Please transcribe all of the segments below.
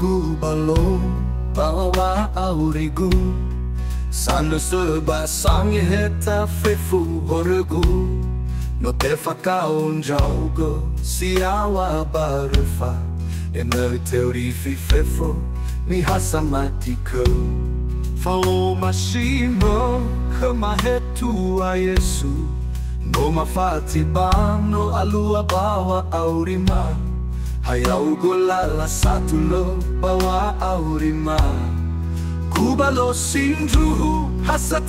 Gubalo Wa'Auri Sanösö sangeheta fefu horögu no tefakao Ndraugö siyawa röfa Enaö teorifi fefu niha samati khöu Faomasimö khöma Tua Yesu no fati no alua Wa'Auri Hayaugö lala satulö Wa'Auri Kubalo sindruhu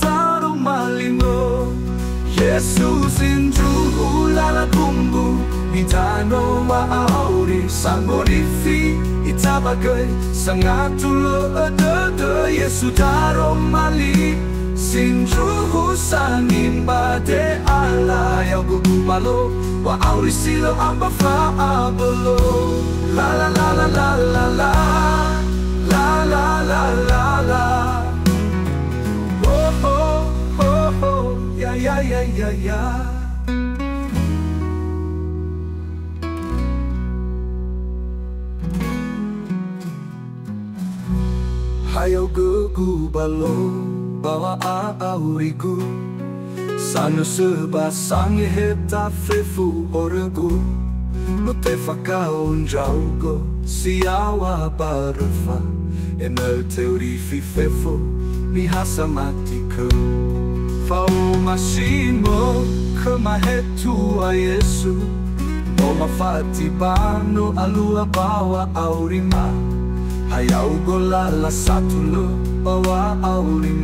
taromalimö Yesu sindruhu lala kumbu Itano Wa'Auri tefakao itabagö sangatulö'ö Yesu taromalimö sindruhu sangimbade ala yaugö Kubalo Wa'Auri silo amba Faomasimö la la la la la la la la la la la la oh oh oh oh ya ya ya ya ya Hayaugö Kubalo Wa'Auri Sanösö sangeheta fefu horögu no tefakao Ndraugö siyawa röfa Enaö teorifi fefu niha samati khöu Faomasimö khöma Tua Yesu no fati no alua Wa'Auri Hayaugö lala satulö Wa'Auri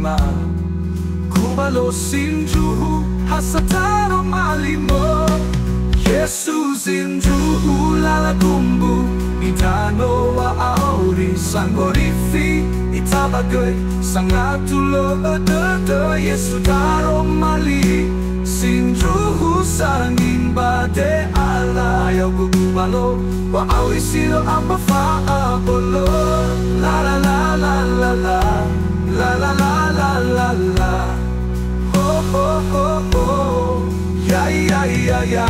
Kubalo sindruhu taromalimö Yesu sindruhu lala kumbu Itano Wa'Auri teorifi itabagö sangatulö'ö Yesu taromalimö sindruhu sangimbade ala yaugö Kubalo Wa'Auri silo amba Faomasimö la la la la la la la la la la la la oh oh oh oh ya ya ya ya